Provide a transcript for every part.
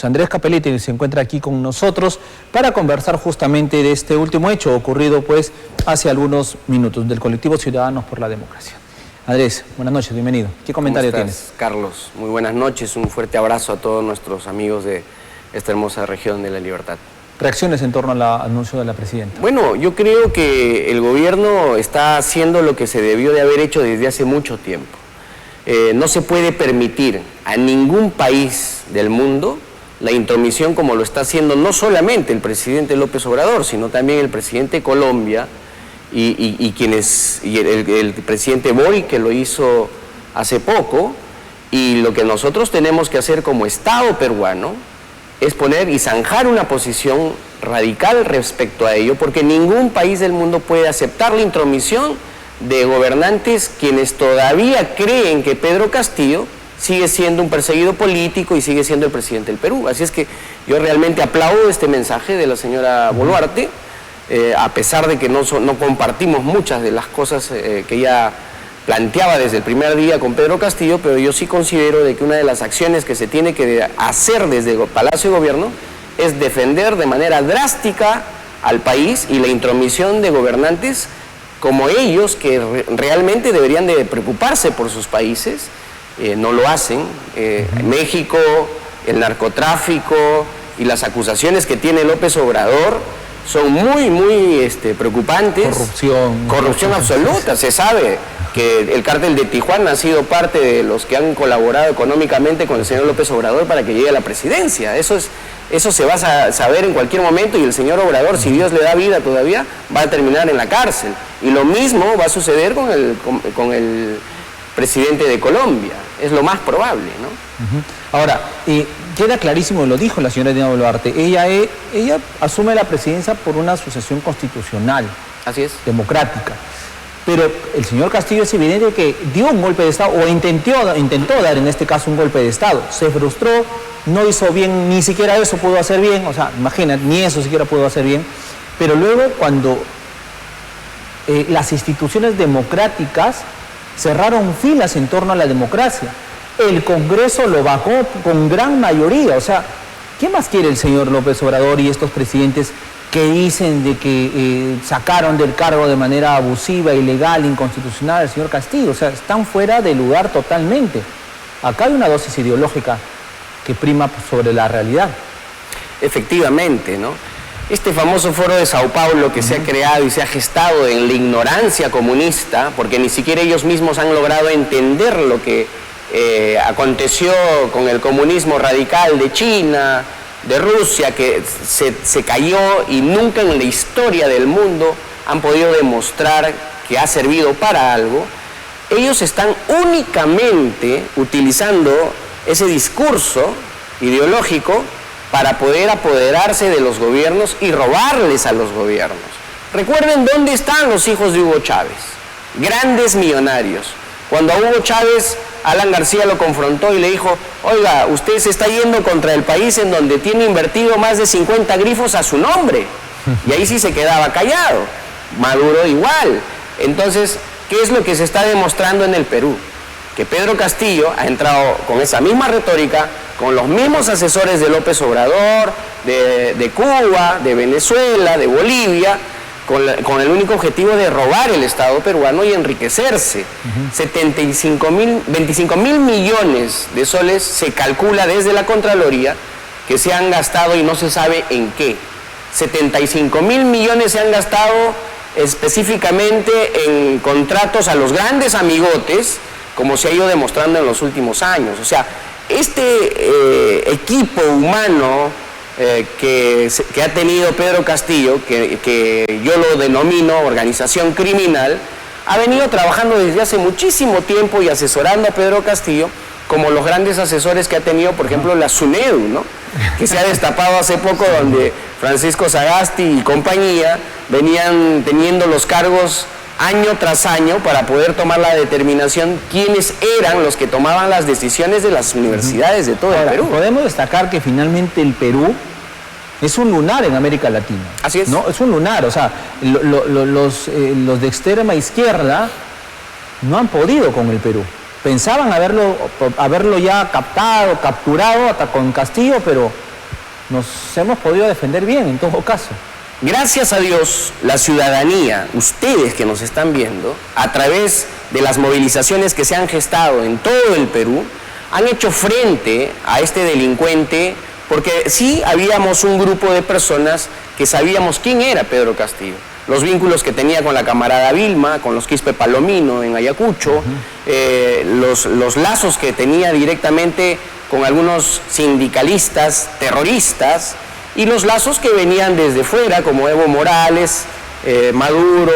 Andrés Capelletti se encuentra aquí con nosotros para conversar justamente de este último hecho ocurrido pues hace algunos minutos del colectivo Ciudadanos por la Democracia. Andrés, buenas noches, bienvenido. ¿Qué comentario tienes? Carlos, muy buenas noches, un fuerte abrazo a todos nuestros amigos de esta hermosa región de La Libertad. Reacciones en torno al anuncio de la presidenta. Bueno, yo creo que el gobierno está haciendo lo que se debió de haber hecho desde hace mucho tiempo. No se puede permitir a ningún país del mundo la intromisión como lo está haciendo no solamente el presidente López Obrador, sino también el presidente de Colombia y el presidente Boric, que lo hizo hace poco. Y lo que nosotros tenemos que hacer como Estado peruano es poner y zanjar una posición radical respecto a ello, porque ningún país del mundo puede aceptar la intromisión de gobernantes quienes todavía creen que Pedro Castillo sigue siendo un perseguido político y sigue siendo el presidente del Perú. Así es que yo realmente aplaudo este mensaje de la señora Boluarte, a pesar de que no compartimos muchas de las cosas que ella planteaba desde el primer día con Pedro Castillo, pero yo sí considero de que una de las acciones que se tiene que hacer desde el Palacio de Gobierno es defender de manera drástica al país y la intromisión de gobernantes como ellos, que realmente deberían de preocuparse por sus países. No lo hacen. México, el narcotráfico y las acusaciones que tiene López Obrador son muy preocupantes. Corrupción absoluta. Se sabe que el cártel de Tijuana ha sido parte de los que han colaborado económicamente con el señor López Obrador para que llegue a la presidencia. Eso se va a saber en cualquier momento, y el señor Obrador, si Dios le da vida todavía, va a terminar en la cárcel. Y lo mismo va a suceder con el presidente de Colombia. Es lo más probable, ¿no? Ahora, queda clarísimo, lo dijo la señora Dina Boluarte, ella asume la presidencia por una sucesión constitucional. Así es. Democrática. Pero el señor Castillo es evidente que dio un golpe de Estado, o intentó dar en este caso un golpe de Estado. Se frustró, no hizo bien, ni siquiera eso pudo hacer bien, o sea, imagínate, ni eso siquiera pudo hacer bien. Pero luego cuando las instituciones democráticas cerraron filas en torno a la democracia, el Congreso lo bajó con gran mayoría. O sea, ¿qué más quiere el señor López Obrador y estos presidentes que dicen de que sacaron del cargo de manera abusiva, ilegal, inconstitucional al señor Castillo? O sea, están fuera de lugar totalmente. Acá hay una dosis ideológica que prima sobre la realidad. Efectivamente, ¿no? Este famoso foro de Sao Paulo que se ha creado y se ha gestado en la ignorancia comunista, porque ni siquiera ellos mismos han logrado entender lo que aconteció con el comunismo radical de China, de Rusia, que se cayó y nunca en la historia del mundo han podido demostrar que ha servido para algo. Ellos están únicamente utilizando ese discurso ideológico para poder apoderarse de los gobiernos y robarles a los gobiernos. Recuerden dónde están los hijos de Hugo Chávez, grandes millonarios. Cuando a Hugo Chávez, Alan García lo confrontó y le dijo: oiga, usted se está yendo contra el país en donde tiene invertido más de 50 grifos a su nombre. Y ahí sí se quedaba callado. Maduro igual. Entonces, ¿qué es lo que se está demostrando en el Perú? Que Pedro Castillo ha entrado con esa misma retórica, con los mismos asesores de López Obrador, de Cuba, de Venezuela, de Bolivia, con el único objetivo de robar el Estado peruano y enriquecerse. 25 mil millones de soles se calcula desde la Contraloría que se han gastado y no se sabe en qué. 75 mil millones se han gastado específicamente en contratos a los grandes amigotes, como se ha ido demostrando en los últimos años. O sea, este equipo humano que ha tenido Pedro Castillo, que yo lo denomino organización criminal, ha venido trabajando desde hace muchísimo tiempo y asesorando a Pedro Castillo, como los grandes asesores que ha tenido, por ejemplo, la SUNEDU, ¿no? Que se ha destapado hace poco, donde Francisco Sagasti y compañía venían teniendo los cargos año tras año para poder tomar la determinación quiénes eran los que tomaban las decisiones de las universidades de todo el Perú. Podemos destacar que finalmente el Perú es un lunar en América Latina. Así es. ¿No? Es un lunar, o sea, los de extrema izquierda no han podido con el Perú. Pensaban haberlo ya captado, capturado hasta con Castillo, pero nos hemos podido defender bien en todo caso. Gracias a Dios, la ciudadanía, ustedes que nos están viendo, a través de las movilizaciones que se han gestado en todo el Perú, han hecho frente a este delincuente, porque sí habíamos un grupo de personas que sabíamos quién era Pedro Castillo, los vínculos que tenía con la camarada Vilma, con los Quispe Palomino en Ayacucho, los lazos que tenía directamente con algunos sindicalistas terroristas, y los lazos que venían desde fuera, como Evo Morales, Maduro,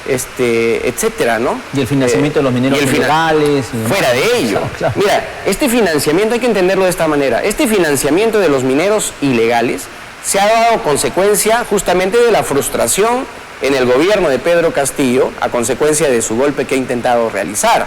etcétera, ¿no? Y el financiamiento de los mineros ilegales. Fuera de ello. Claro. Mira, este financiamiento hay que entenderlo de esta manera. Este financiamiento de los mineros ilegales se ha dado consecuencia justamente de la frustración en el gobierno de Pedro Castillo, a consecuencia de su golpe que ha intentado realizar.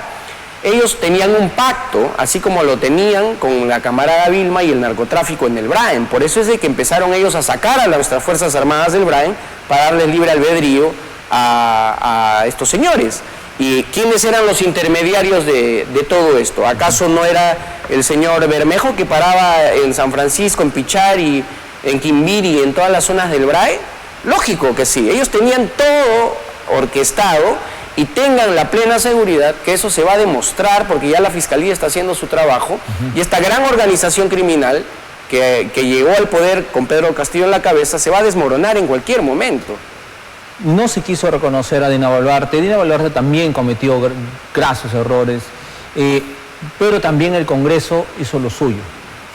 Ellos tenían un pacto, así como lo tenían con la camarada Vilma y el narcotráfico en el Braen. Por eso es de que empezaron ellos a sacar a nuestras Fuerzas Armadas del Braen para darles libre albedrío a estos señores. ¿Y quiénes eran los intermediarios de todo esto? ¿Acaso no era el señor Bermejo que paraba en San Francisco, en Pichari, en Quimbiri, en todas las zonas del Brae? Lógico que sí. Ellos tenían todo orquestado. Y tengan la plena seguridad que eso se va a demostrar, porque ya la Fiscalía está haciendo su trabajo, y esta gran organización criminal que llegó al poder con Pedro Castillo en la cabeza se va a desmoronar en cualquier momento. No se quiso reconocer a Dina Boluarte. Dina Boluarte también cometió grasos errores, pero también el Congreso hizo lo suyo.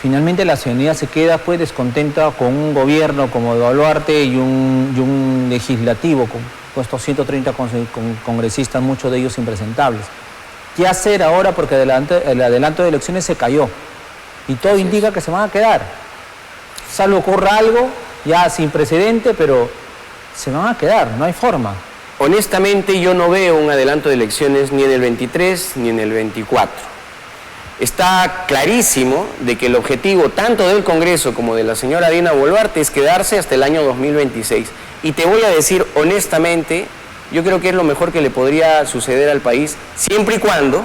Finalmente la ciudadanía se queda pues descontenta con un gobierno como de Boluarte y un legislativo con estos 130 congresistas, muchos de ellos impresentables. ¿Qué hacer ahora? Porque el adelanto de elecciones se cayó y todo indica que se van a quedar. Salvo ocurra algo ya sin precedente, pero se van a quedar, no hay forma. Honestamente yo no veo un adelanto de elecciones ni en el 23 ni en el 24. Está clarísimo de que el objetivo tanto del Congreso como de la señora Dina Boluarte es quedarse hasta el año 2026. Y te voy a decir honestamente, yo creo que es lo mejor que le podría suceder al país, siempre y cuando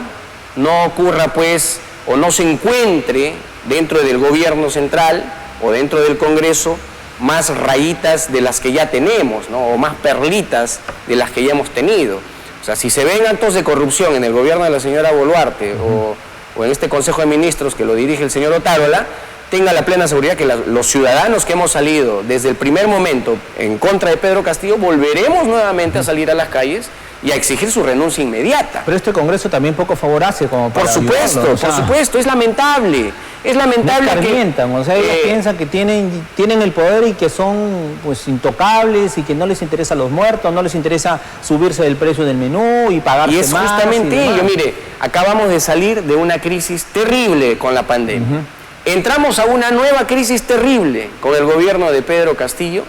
no ocurra pues, o no se encuentre dentro del gobierno central o dentro del Congreso más rayitas de las que ya tenemos, ¿no? O más perlitas de las que ya hemos tenido. O sea, si se ven actos de corrupción en el gobierno de la señora Boluarte o en este Consejo de Ministros que lo dirige el señor Otárola, tenga la plena seguridad que los ciudadanos que hemos salido desde el primer momento en contra de Pedro Castillo, volveremos nuevamente a salir a las calles y a exigir su renuncia inmediata. Pero este Congreso también poco favorece como para Por supuesto, ayudarlo, o sea, por supuesto, es lamentable. Es lamentable que... O sea, ellos piensan que tienen el poder y que son pues intocables y que no les interesa a los muertos, no les interesa subirse del precio del menú y pagarse más. Y es justamente ello, mire, acabamos de salir de una crisis terrible con la pandemia. Entramos a una nueva crisis terrible con el gobierno de Pedro Castillo,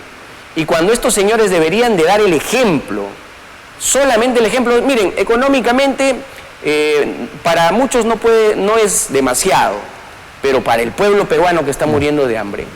y cuando estos señores deberían de dar el ejemplo, solamente el ejemplo, miren, económicamente para muchos no es demasiado, pero para el pueblo peruano que está muriendo de hambre,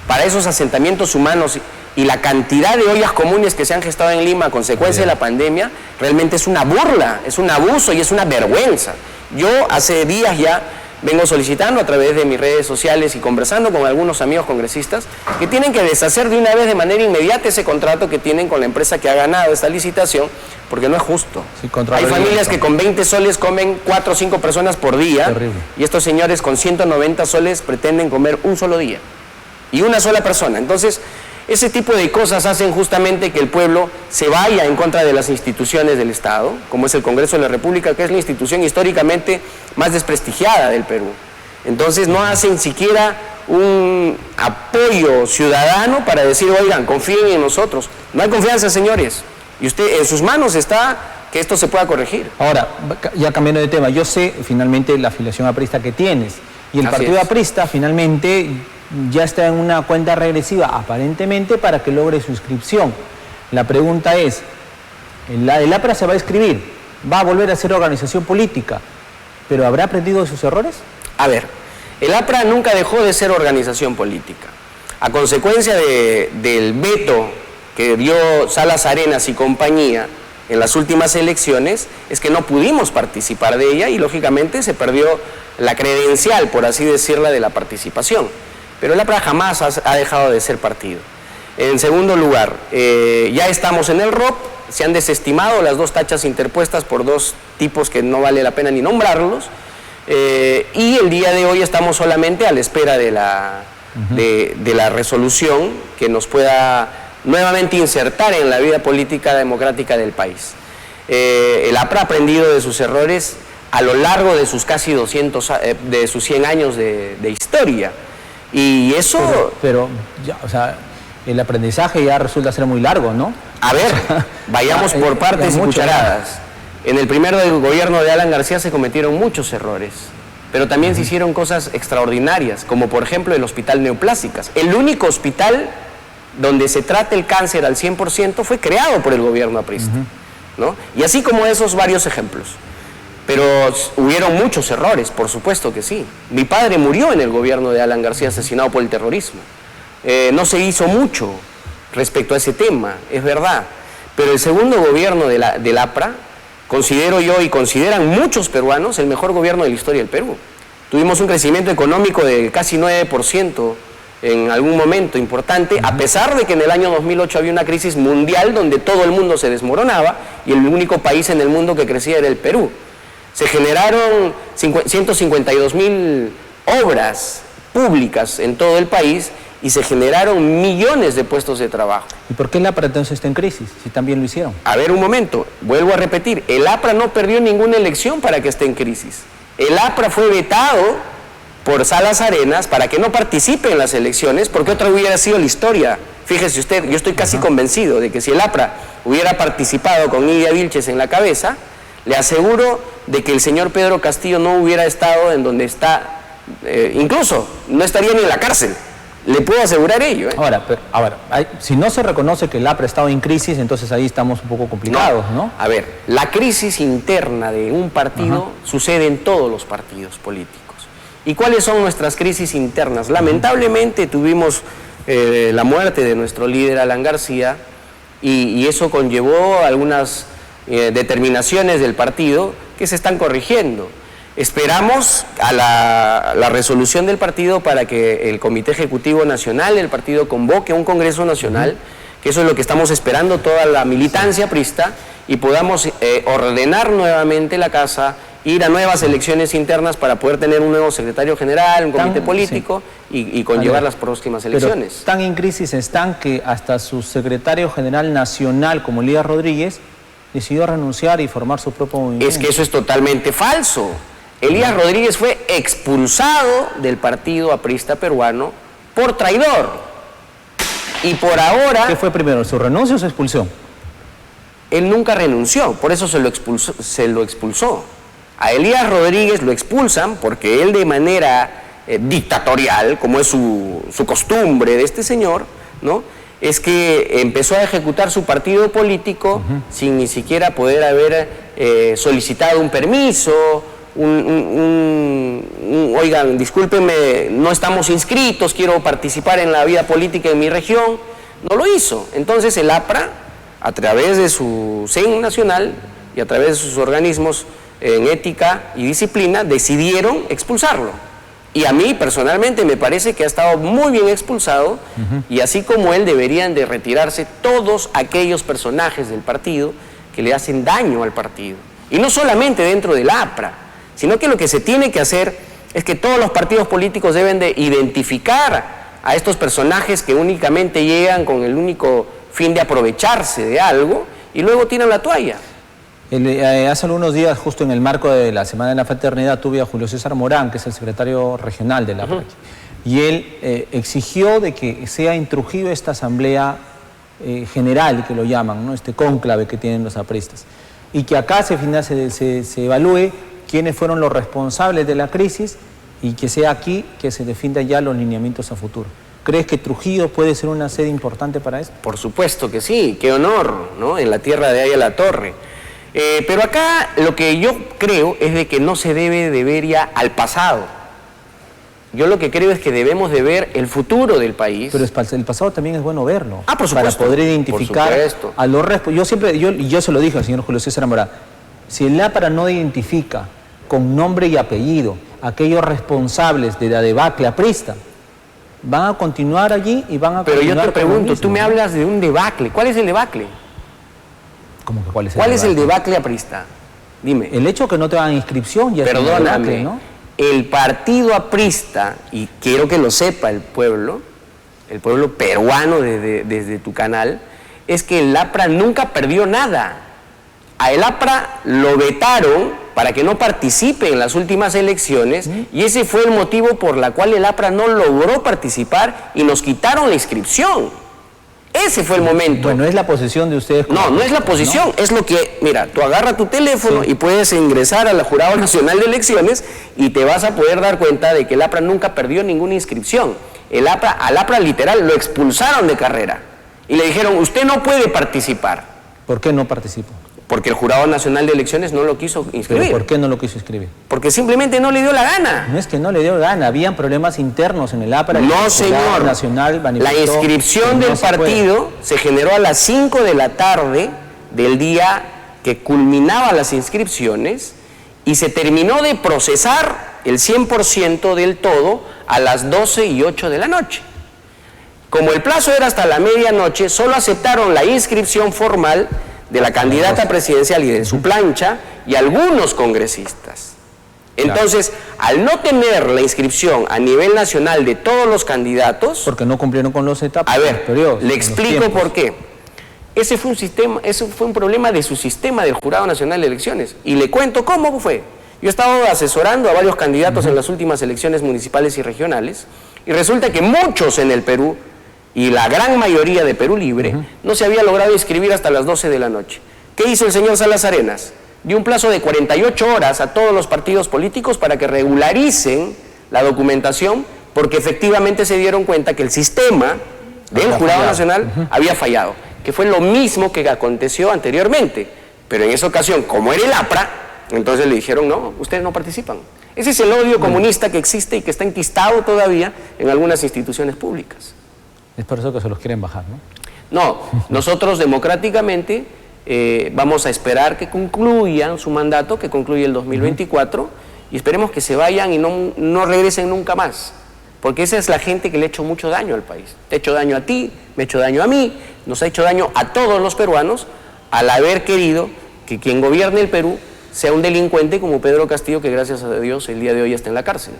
para esos asentamientos humanos y la cantidad de ollas comunes que se han gestado en Lima a consecuencia de la pandemia, realmente es una burla, es un abuso y es una vergüenza. Yo hace días ya vengo solicitando a través de mis redes sociales y conversando con algunos amigos congresistas que tienen que deshacer de una vez de manera inmediata ese contrato que tienen con la empresa que ha ganado esta licitación, porque no es justo. Sí, hay familias que con 20 soles comen 4 o 5 personas por día. Terrible. Y estos señores con 190 soles pretenden comer un solo día y una sola persona. Entonces, ese tipo de cosas hacen justamente que el pueblo se vaya en contra de las instituciones del Estado, como es el Congreso de la República, que es la institución históricamente más desprestigiada del Perú. Entonces no hacen siquiera un apoyo ciudadano para decir, oigan, confíen en nosotros. No hay confianza, señores. Y en sus manos está que esto se pueda corregir. Ahora, ya cambiando de tema, yo sé finalmente la afiliación aprista que tienes, y el partido aprista finalmente ya está en una cuenta regresiva, aparentemente, para que logre su inscripción. La pregunta es, el APRA se va a inscribir, va a volver a ser organización política, ¿pero habrá aprendido de sus errores? A ver, el APRA nunca dejó de ser organización política. A consecuencia del veto que dio Salas Arenas y compañía en las últimas elecciones, es que no pudimos participar de ella y lógicamente se perdió la credencial, por así decirla, de la participación. pero el APRA jamás ha dejado de ser partido. En segundo lugar, ya estamos en el ROP, se han desestimado las 2 tachas interpuestas por 2 tipos que no vale la pena ni nombrarlos, y el día de hoy estamos solamente a la espera de la resolución que nos pueda nuevamente insertar en la vida política democrática del país. El APRA ha aprendido de sus errores a lo largo de sus casi 100 años de historia, y eso... Pero ya, o sea, el aprendizaje ya resulta ser muy largo, ¿no? A ver, vayamos por partes y cucharadas. En el primer gobierno de Alan García se cometieron muchos errores, pero también se hicieron cosas extraordinarias, como por ejemplo el Hospital Neoplásicas. El único hospital donde se trata el cáncer al 100% fue creado por el gobierno aprista, ¿no? Y así como esos varios ejemplos. Pero hubieron muchos errores, por supuesto que sí. Mi padre murió en el gobierno de Alan García asesinado por el terrorismo. No se hizo mucho respecto a ese tema, es verdad. Pero el segundo gobierno del APRA, considero yo y consideran muchos peruanos, el mejor gobierno de la historia del Perú. Tuvimos un crecimiento económico de casi 9% en algún momento importante, a pesar de que en el año 2008 había una crisis mundial donde todo el mundo se desmoronaba y el único país en el mundo que crecía era el Perú. Se generaron 152.000 obras públicas en todo el país y se generaron millones de puestos de trabajo. ¿Y por qué el APRA entonces está en crisis, si también lo hicieron? A ver, un momento, vuelvo a repetir, el APRA no perdió ninguna elección para que esté en crisis. El APRA fue vetado por Salas Arenas para que no participe en las elecciones, porque otra hubiera sido la historia. Fíjese usted, yo estoy casi convencido de que si el APRA hubiera participado con Nidia Vilches en la cabeza, le aseguro de que el señor Pedro Castillo no hubiera estado en donde está, incluso no estaría ni en la cárcel. Le puedo asegurar ello. Ahora, si no se reconoce que el APRA ha estado en crisis, entonces ahí estamos un poco complicados, ¿no? A ver, la crisis interna de un partido sucede en todos los partidos políticos. ¿Y cuáles son nuestras crisis internas? Lamentablemente tuvimos la muerte de nuestro líder Alan García y eso conllevó algunas determinaciones del partido que se están corrigiendo. Esperamos a la resolución del partido para que el Comité Ejecutivo Nacional del partido convoque un Congreso Nacional, que eso es lo que estamos esperando toda la militancia aprista, y podamos ordenar nuevamente la casa, ir a nuevas elecciones internas para poder tener un nuevo secretario general, un comité político y conllevar las próximas elecciones. Pero tan en crisis están que hasta su secretario general nacional, como Elías Rodríguez, decidió renunciar y formar su propio movimiento. Es que eso es totalmente falso. Elías Rodríguez fue expulsado del partido aprista peruano por traidor. Y por ahora... ¿Qué fue primero, su renuncia o su expulsión? Él nunca renunció, por eso se lo expulsó. A Elías Rodríguez lo expulsan porque él de manera dictatorial, como es su costumbre de este señor, ¿no?, es que empezó a ejecutar su partido político sin ni siquiera poder haber solicitado un permiso, oigan, discúlpenme, no estamos inscritos, quiero participar en la vida política en mi región. No lo hizo. Entonces el APRA, a través de su CEN nacional y a través de sus organismos en ética y disciplina, decidieron expulsarlo. Y a mí personalmente me parece que ha estado muy bien expulsado y así como él deberían de retirarse todos aquellos personajes del partido que le hacen daño al partido. Y no solamente dentro del APRA, sino que lo que se tiene que hacer es que todos los partidos políticos deben de identificar a estos personajes que únicamente llegan con el único fin de aprovecharse de algo y luego tiran la toalla. Hace algunos días, justo en el marco de la Semana de la Fraternidad, tuve a Julio César Morán, que es el secretario regional de la APRA, y él exigió de que sea en Trujillo esta asamblea general, que lo llaman, ¿no?, este cónclave que tienen los apristas, y que acá se evalúe quiénes fueron los responsables de la crisis y que sea aquí que se definan ya los lineamientos a futuro. ¿Crees que Trujillo puede ser una sede importante para esto? Por supuesto que sí, qué honor, ¿no?, en la tierra de Aya la Torre. Pero acá lo que yo creo es de que no se debe de ver ya al pasado. Yo lo que creo es que debemos de ver el futuro del país. Pero el pasado también es bueno verlo. Por supuesto. Para poder identificar a los responsables. Yo se lo dije al señor Julio César Morán, si el APRA no identifica con nombre y apellido a aquellos responsables de la debacle aprista, van a continuar allí y van a Pero yo continuar te con lo pregunto, mismo, tú me ¿no? hablas de un debacle. ¿Cuál es el debacle? ¿Cómo que cuál es el ¿Cuál es el debate? debacle aprista? Dime. El hecho que no te hagan inscripción ya es un Perdóname, debacle, ¿no? el partido aprista, y quiero que lo sepa el pueblo peruano desde tu canal, es que el APRA nunca perdió nada. A el APRA lo vetaron para que no participe en las últimas elecciones y ese fue el motivo por el cual el APRA no logró participar y nos quitaron la inscripción. Ese fue el momento. Bueno, es la posición de ustedes. No, no es la posición, ¿no? es lo que, mira, tú agarras tu teléfono y puedes ingresar al Jurado Nacional de Elecciones y te vas a poder dar cuenta de que el APRA nunca perdió ninguna inscripción. Al APRA literal lo expulsaron de carrera y le dijeron, usted no puede participar. ¿Por qué no participó? Porque el Jurado Nacional de Elecciones no lo quiso inscribir. ¿Pero por qué no lo quiso inscribir? Porque simplemente no le dio la gana. No es que no le dio gana, habían problemas internos en el APRA. No, el señor. Jurado Nacional La manifestó inscripción que del no se puede. partido se generó a las 5 de la tarde del día que culminaba las inscripciones y se terminó de procesar el 100% del todo a las 12:08 de la noche. Como el plazo era hasta la medianoche, solo aceptaron la inscripción formal de la candidata presidencial y de su plancha y algunos congresistas. Entonces, al no tener la inscripción a nivel nacional de todos los candidatos, Porque no cumplieron con los etapas. a ver, los periodos, le con los explico tiempos. por qué. Ese fue un problema de su sistema del Jurado Nacional de Elecciones. Y le cuento cómo fue. Yo he estado asesorando a varios candidatos en las últimas elecciones municipales y regionales, y resulta que muchos en el Perú, y la gran mayoría de Perú Libre, no se había logrado inscribir hasta las 12 de la noche. ¿Qué hizo el señor Salas Arenas? Dio un plazo de 48 horas a todos los partidos políticos para que regularicen la documentación, porque efectivamente se dieron cuenta que el sistema del Jurado Nacional había fallado, que fue lo mismo que aconteció anteriormente. Pero en esa ocasión, como era el APRA, entonces le dijeron, no, ustedes no participan. Ese es el odio comunista que existe y que está enquistado todavía en algunas instituciones públicas. Es por eso que se los quieren bajar, ¿no? No, nosotros democráticamente vamos a esperar que concluyan su mandato, que concluye el 2024, y esperemos que se vayan y no regresen nunca más. Porque esa es la gente que le ha hecho mucho daño al país. Te ha hecho daño a ti, me ha hecho daño a mí, nos ha hecho daño a todos los peruanos al haber querido que quien gobierne el Perú sea un delincuente como Pedro Castillo, que gracias a Dios el día de hoy está en la cárcel.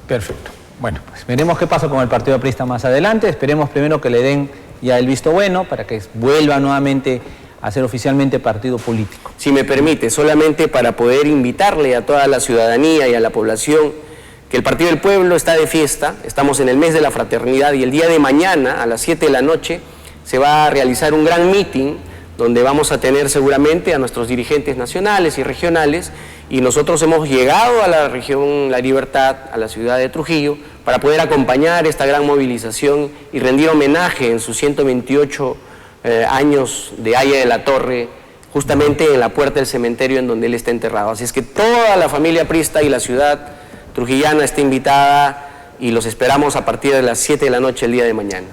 Perfecto. Bueno, pues veremos qué pasa con el Partido Aprista más adelante. Esperemos primero que le den ya el visto bueno para que vuelva nuevamente a ser oficialmente partido político. Si me permite, solamente para poder invitarle a toda la ciudadanía y a la población que el Partido del Pueblo está de fiesta, estamos en el mes de la fraternidad y el día de mañana a las 7 de la noche se va a realizar un gran meeting donde vamos a tener seguramente a nuestros dirigentes nacionales y regionales, y nosotros hemos llegado a la región La Libertad, a la ciudad de Trujillo, para poder acompañar esta gran movilización y rendir homenaje en sus 128 años de Haya de la Torre, justamente en la puerta del cementerio en donde él está enterrado. Así es que toda la familia aprista y la ciudad trujillana está invitada y los esperamos a partir de las 7 de la noche el día de mañana.